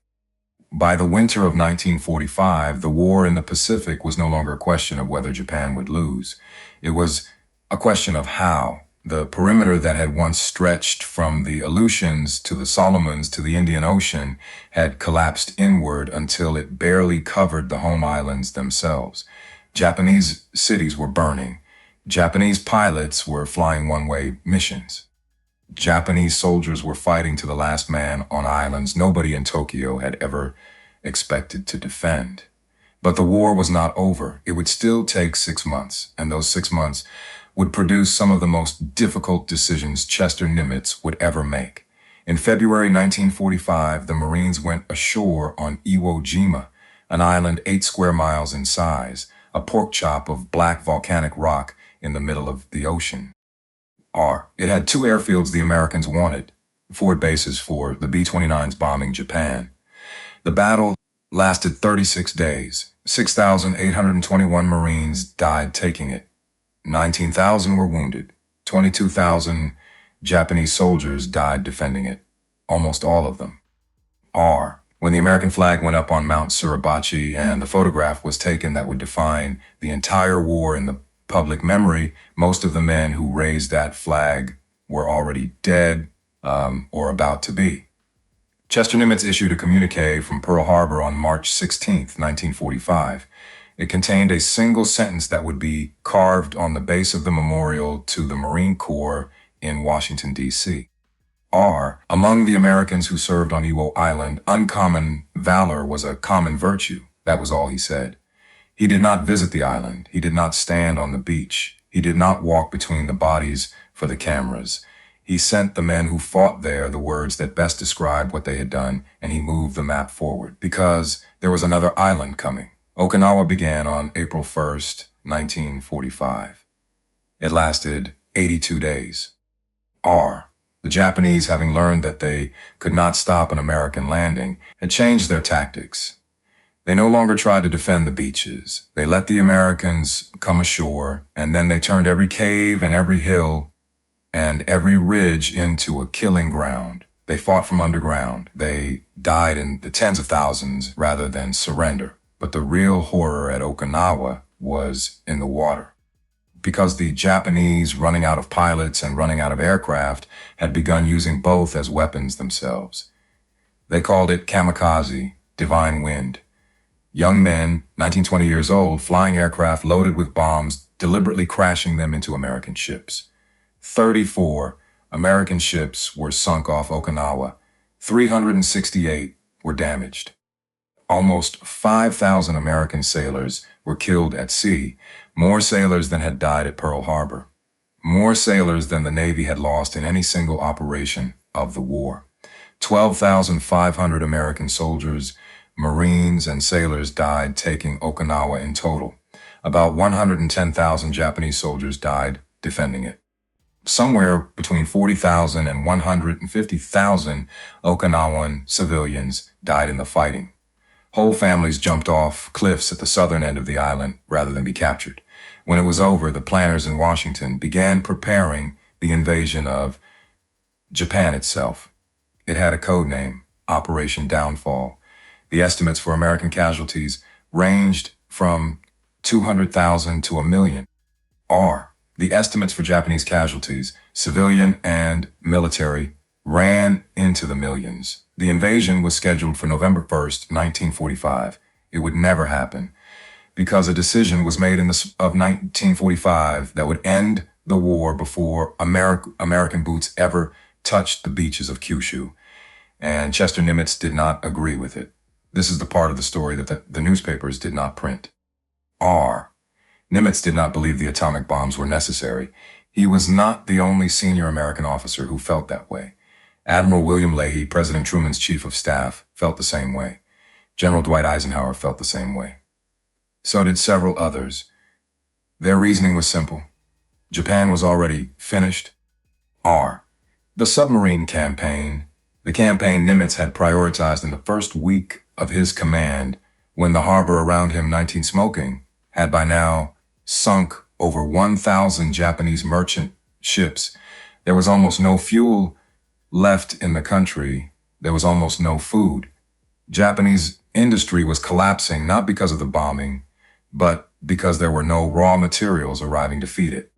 By the winter of 1945, the war in the Pacific was no longer a question of whether Japan would lose. It was a question of how. The perimeter that had once stretched from the Aleutians to the Solomons to the Indian Ocean had collapsed inward until it barely covered the home islands themselves. Japanese cities were burning. Japanese pilots were flying one-way missions. Japanese soldiers were fighting to the last man on islands nobody in Tokyo had ever expected to defend. But the war was not over. It would still take 6 months, and those 6 months would produce some of the most difficult decisions Chester Nimitz would ever make. In February 1945, the Marines went ashore on Iwo Jima, an island 8 square miles in size, a pork chop of black volcanic rock in the middle of the ocean. It had 2 airfields the Americans wanted, forward bases for the B-29s bombing Japan. The battle lasted 36 days. 6,821 Marines died taking it. 19,000 were wounded. 22,000 Japanese soldiers died defending it. Almost all of them. When the American flag went up on Mount Suribachi and the photograph was taken that would define the entire war in the public memory, most of the men who raised that flag were already dead or about to be. Chester Nimitz issued a communique from Pearl Harbor on March 16, 1945. It contained a single sentence that would be carved on the base of the memorial to the Marine Corps in Washington, D.C. Among the Americans who served on Iwo Island, uncommon valor was a common virtue. That was all he said. He did not visit the island. He did not stand on the beach. He did not walk between the bodies for the cameras. He sent the men who fought there the words that best described what they had done, and he moved the map forward, because there was another island coming. Okinawa began on April 1st, 1945. It lasted 82 days. The Japanese, having learned that they could not stop an American landing, had changed their tactics. They no longer tried to defend the beaches. They let the Americans come ashore, and then they turned every cave and every hill and every ridge into a killing ground. They fought from underground. They died in the tens of thousands rather than surrender. But the real horror at Okinawa was in the water. Because the Japanese, running out of pilots and running out of aircraft, had begun using both as weapons themselves. They called it kamikaze, divine wind. Young men, 19, 20 years old, flying aircraft loaded with bombs, deliberately crashing them into American ships. 34 American ships were sunk off Okinawa. 368 were damaged. Almost 5,000 American sailors were killed at sea, more sailors than had died at Pearl Harbor, more sailors than the Navy had lost in any single operation of the war. 12,500 American soldiers, Marines, and sailors died taking Okinawa in total. About 110,000 Japanese soldiers died defending it. Somewhere between 40,000 and 150,000 Okinawan civilians died in the fighting. Whole families jumped off cliffs at the southern end of the island rather than be captured. When it was over, the planners in Washington began preparing the invasion of Japan itself. It had a code name, Operation Downfall. The estimates for American casualties ranged from 200,000 to 1 million. The estimates for Japanese casualties, civilian and military, ran into the millions. The invasion was scheduled for November 1st, 1945. It would never happen because a decision was made of 1945 that would end the war before American boots ever touched the beaches of Kyushu. And Chester Nimitz did not agree with it. This is the part of the story that the newspapers did not print. Nimitz did not believe the atomic bombs were necessary. He was not the only senior American officer who felt that way. Admiral William Leyte, President Truman's chief of staff, felt the same way. General Dwight Eisenhower felt the same way. So did several others. Their reasoning was simple. Japan was already finished. The submarine campaign, the campaign Nimitz had prioritized in the first week of his command, when the harbor around him, 19 smoking, had by now sunk over 1,000 Japanese merchant ships. There was almost no fuel left in the country. There was almost no food. Japanese industry was collapsing not because of the bombing, but because there were no raw materials arriving to feed it.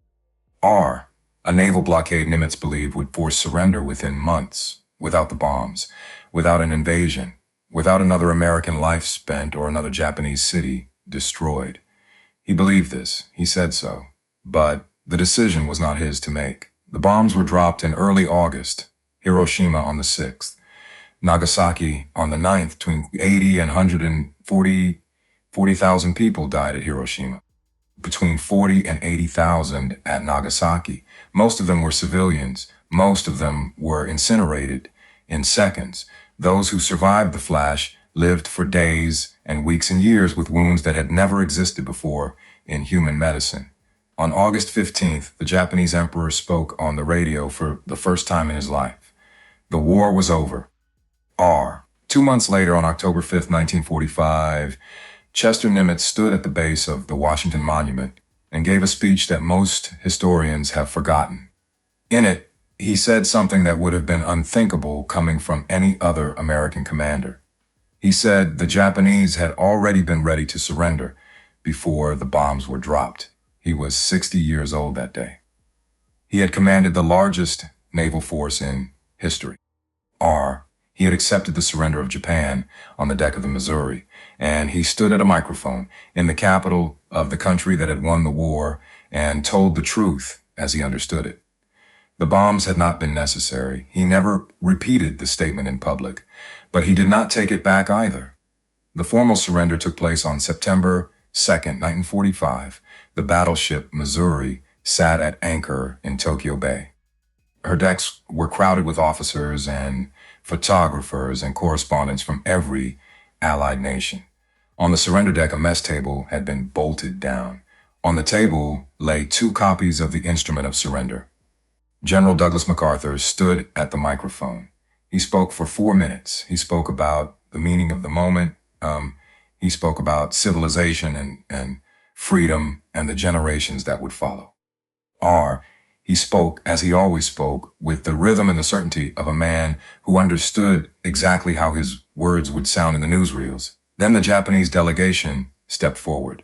A naval blockade Nimitz believed would force surrender within months, without the bombs, without an invasion, without another American life spent or another Japanese city destroyed. He believed this. He said so. But the decision was not his to make. The bombs were dropped in early August. Hiroshima on the 6th. Nagasaki on the 9th. Between 80 and 140,000 people died at Hiroshima. Between 40 and 80,000 at Nagasaki. Most of them were civilians. Most of them were incinerated in seconds. Those who survived the flash lived for days and weeks and years with wounds that had never existed before in human medicine. On August 15th, the Japanese emperor spoke on the radio for the first time in his life. The war was over. 2 months later, on October 5th, 1945, Chester Nimitz stood at the base of the Washington Monument and gave a speech that most historians have forgotten. In it, he said something that would have been unthinkable coming from any other American commander. He said the Japanese had already been ready to surrender before the bombs were dropped. He was 60 years old that day. He had commanded the largest naval force in history. He had accepted the surrender of Japan on the deck of the Missouri, and he stood at a microphone in the capital of the country that had won the war and told the truth as he understood it. The bombs had not been necessary. He never repeated the statement in public, but he did not take it back either. The formal surrender took place on September 2nd, 1945. The battleship Missouri sat at anchor in Tokyo Bay. Her decks were crowded with officers and photographers and correspondents from every Allied nation. On the surrender deck, a mess table had been bolted down. On the table lay 2 copies of the instrument of surrender. General Douglas MacArthur stood at the microphone. He spoke for 4 minutes. He spoke about the meaning of the moment. He spoke about civilization and freedom and the generations that would follow. R, he spoke, as he always spoke, with the rhythm and the certainty of a man who understood exactly how his words would sound in the newsreels. Then the Japanese delegation stepped forward.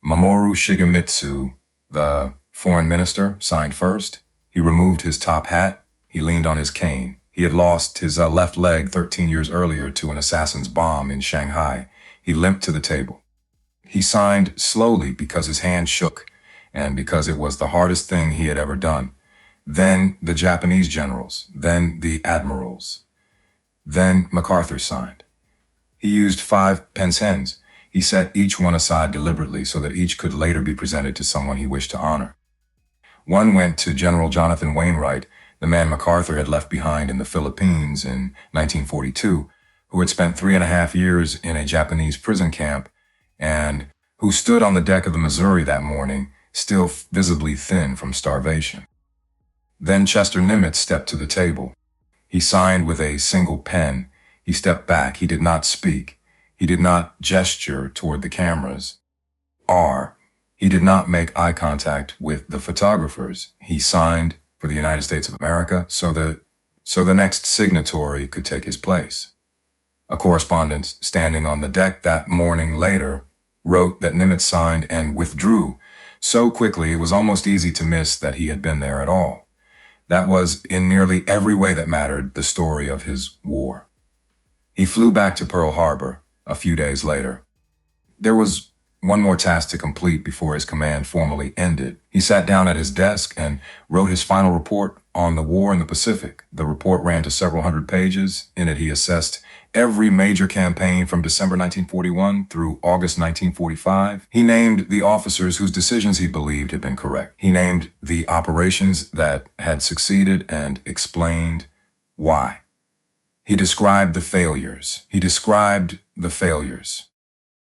Mamoru Shigemitsu, the foreign minister, signed first. He removed his top hat. He leaned on his cane. He had lost his left leg 13 years earlier to an assassin's bomb in Shanghai. He limped to the table. He signed slowly because his hand shook and because it was the hardest thing he had ever done. Then the Japanese generals, then the admirals. Then MacArthur signed. He used 5 pens. He set each one aside deliberately so that each could later be presented to someone he wished to honor. One went to General Jonathan Wainwright, the man MacArthur had left behind in the Philippines in 1942, who had spent 3.5 years in a Japanese prison camp and who stood on the deck of the Missouri that morning, still visibly thin from starvation. Then Chester Nimitz stepped to the table. He signed with a single pen. He stepped back. He did not speak. He did not gesture toward the cameras. R, he did not make eye contact with the photographers. He signed for the United States of America so the next signatory could take his place. A correspondent standing on the deck that morning later wrote that Nimitz signed and withdrew so quickly it was almost easy to miss that he had been there at all. That was, in nearly every way that mattered, the story of his war. He flew back to Pearl Harbor a few days later. There was one more task to complete before his command formally ended. He sat down at his desk and wrote his final report on the war in the Pacific. The report ran to several hundred pages. In it, he assessed every major campaign from December 1941 through August 1945. He named the officers whose decisions he believed had been correct. He named the operations that had succeeded and explained why. He described the failures.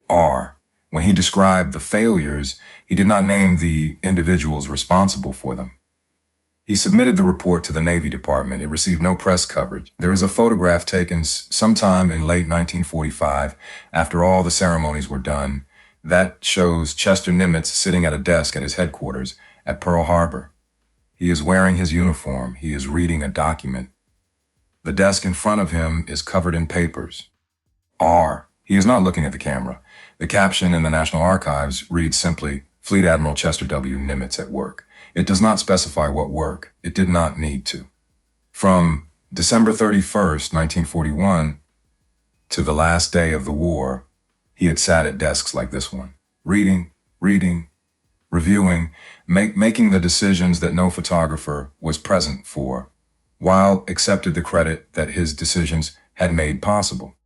R, when he described the failures, he did not name the individuals responsible for them. He submitted the report to the Navy Department. It received no press coverage. There is a photograph taken sometime in late 1945, after all the ceremonies were done, that shows Chester Nimitz sitting at a desk at his headquarters at Pearl Harbor. He is wearing his uniform. He is reading a document. The desk in front of him is covered in papers. R, he is not looking at the camera. The caption in the National Archives reads simply, Fleet Admiral Chester W. Nimitz at work. It does not specify what work. It did not need to. From December 31st, 1941, to the last day of the war, he had sat at desks like this one, reading, reviewing, making the decisions that no photographer was present for, while accepted the credit that his decisions had made possible.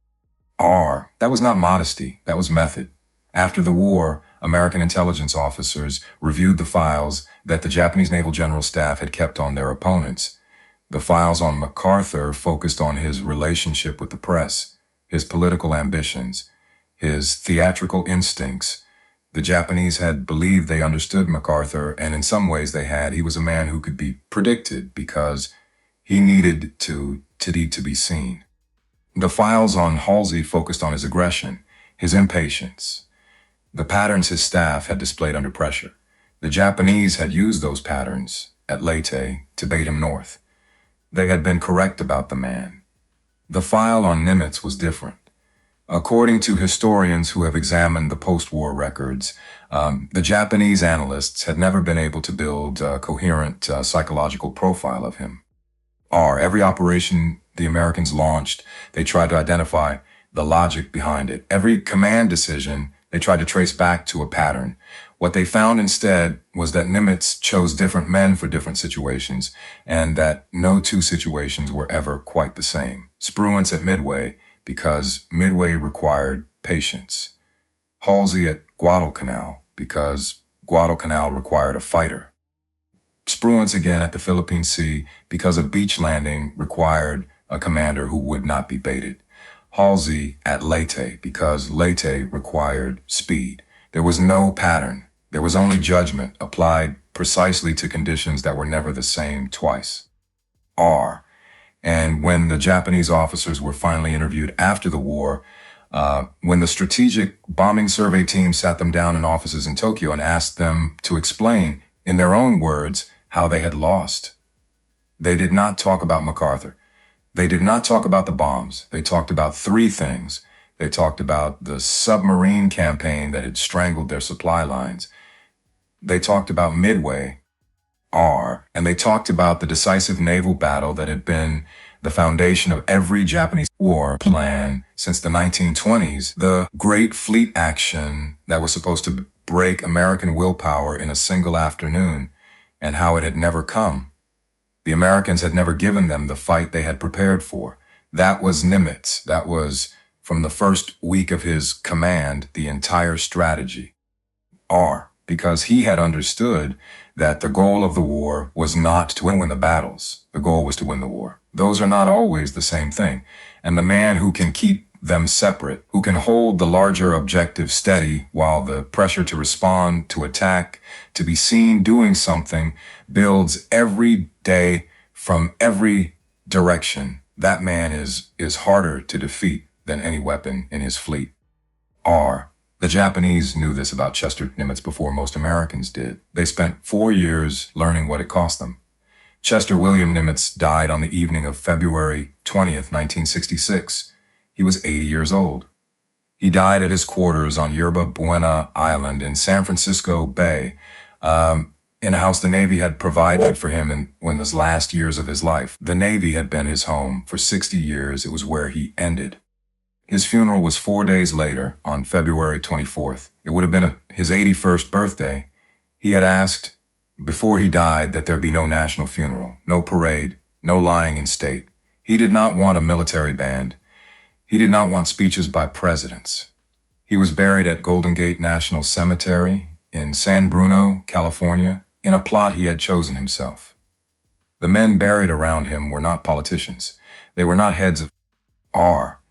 R, that was not modesty, that was method. After the war, American intelligence officers reviewed the files that the Japanese Naval General Staff had kept on their opponents. The files on MacArthur focused on his relationship with the press, his political ambitions, his theatrical instincts. The Japanese had believed they understood MacArthur, and in some ways they had. He was a man who could be predicted because he needed to be seen. The files on Halsey focused on his aggression, his impatience, the patterns his staff had displayed under pressure. The Japanese had used those patterns at Leyte to bait him north. They had been correct about the man. The file on Nimitz was different. According to historians who have examined the post-war records, the Japanese analysts had never been able to build a coherent psychological profile of him. Every operation the Americans launched, they tried to identify the logic behind it. Every command decision, they tried to trace back to a pattern. What they found instead was that Nimitz chose different men for different situations, and that no two situations were ever quite the same. Spruance at Midway, because Midway required patience. Halsey at Guadalcanal, because Guadalcanal required a fighter. Spruance again at the Philippine Sea, because a beach landing required a commander who would not be baited. Halsey at Leyte, because Leyte required speed. There was no pattern. There was only judgment applied precisely to conditions that were never the same twice. And when the Japanese officers were finally interviewed after the war, When the strategic bombing survey team sat them down in offices in Tokyo and asked them to explain, in their own words, how they had lost, they did not talk about MacArthur. They did not talk about the bombs. They talked about three things. They talked about the submarine campaign that had strangled their supply lines. They talked about Midway, and they talked about the decisive naval battle that had been the foundation of every Japanese war plan since the 1920s, the great fleet action that was supposed to break American willpower in a single afternoon, and how it had never come. The Americans had never given them the fight they had prepared for. That was Nimitz. That was, from the first week of his command, the entire strategy. Because he had understood that the goal of the war was not to win the battles. The goal was to win the war. Those are not always the same thing. And the man who can keep them separate, who can hold the larger objective steady while the pressure to respond, to attack, to be seen doing something builds every day from every direction, that man is harder to defeat than any weapon in his fleet. The Japanese knew this about Chester Nimitz before most Americans did. They spent 4 years learning what it cost them. Chester William Nimitz died on the evening of February 20th, 1966. He was 80 years old. He died at his quarters on Yerba Buena Island in San Francisco Bay, in a house the Navy had provided for him in his last years of his life. The Navy had been his home for 60 years. It was where he ended. His funeral was 4 days later, on February 24th. It would have been his 81st birthday. He had asked, before he died, that there be no national funeral, no parade, no lying in state. He did not want a military band. He did not want speeches by presidents. He was buried at Golden Gate National Cemetery in San Bruno, California, in a plot he had chosen himself. The men buried around him were not politicians. They were not heads of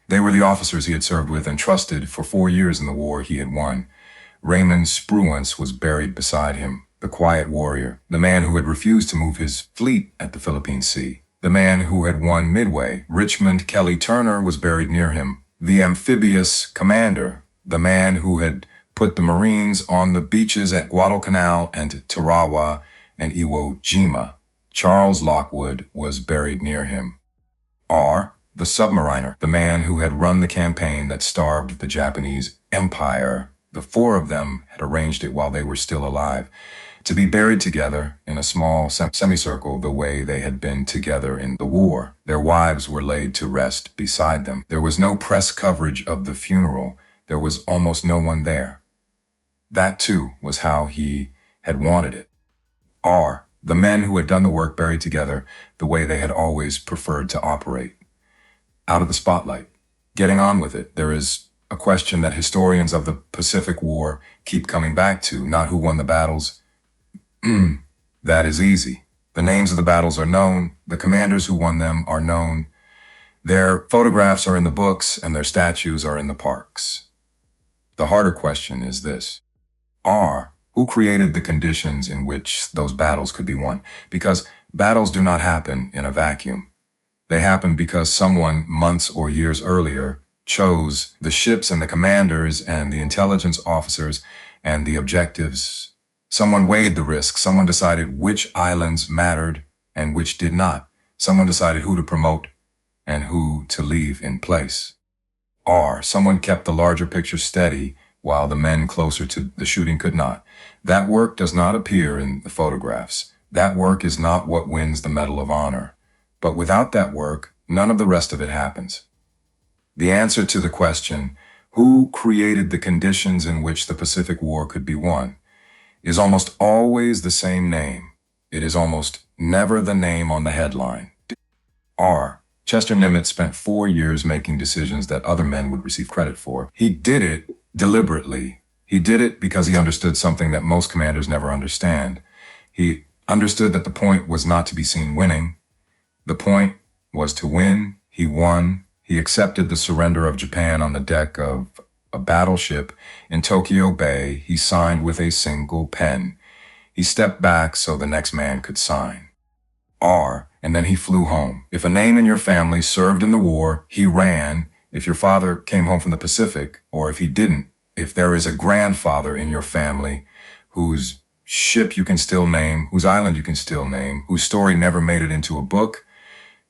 They were the officers he had served with and trusted for 4 years in the war he had won. Raymond Spruance was buried beside him, the quiet warrior, the man who had refused to move his fleet at the Philippine Sea, the man who had won Midway. Richmond Kelly Turner was buried near him, the amphibious commander, the man who had put the Marines on the beaches at Guadalcanal and Tarawa and Iwo Jima. Charles Lockwood was buried near him. The submariner, the man who had run the campaign that starved the Japanese Empire. The four of them had arranged it while they were still alive, to be buried together in a small semicircle the way they had been together in the war. Their wives were laid to rest beside them. There was no press coverage of the funeral. There was almost no one there. That, too, was how he had wanted it. The men who had done the work buried together the way they had always preferred to operate. Out of the spotlight, getting on with it. There is a question that historians of the Pacific War keep coming back to, not who won the battles. That is easy. The names of the battles are known. The commanders who won them are known. Their photographs are in the books and their statues are in the parks. The harder question is this. Who created the conditions in which those battles could be won? Because battles do not happen in a vacuum. They happen because someone, months or years earlier, chose the ships and the commanders and the intelligence officers and the objectives. Someone weighed the risk. Someone decided which islands mattered and which did not. Someone decided who to promote and who to leave in place. Someone kept the larger picture steady while the men closer to the shooting could not. That work does not appear in the photographs. That work is not what wins the Medal of Honor. But without that work, none of the rest of it happens. The answer to the question, who created the conditions in which the Pacific War could be won, is almost always the same name. It is almost never the name on the headline. Chester Nimitz spent 4 years making decisions that other men would receive credit for. He did it deliberately. He did it because he understood something that most commanders never understand. He understood that the point was not to be seen winning. The point was to win. He won. He accepted the surrender of Japan on the deck of a battleship in Tokyo Bay. He signed with a single pen. He stepped back so the next man could sign. And then he flew home. If a name in your family served in the war, he ran. If your father came home from the Pacific, or if he didn't, if there is a grandfather in your family whose ship you can still name, whose island you can still name, whose story never made it into a book,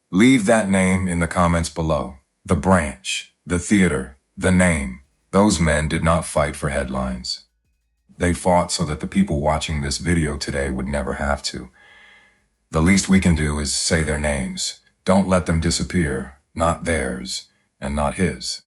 leave that name in the comments below. The branch, the theater, the name. Those men did not fight for headlines. They fought so that the people watching this video today would never have to. The least we can do is say their names. Don't let them disappear, not theirs, and not his.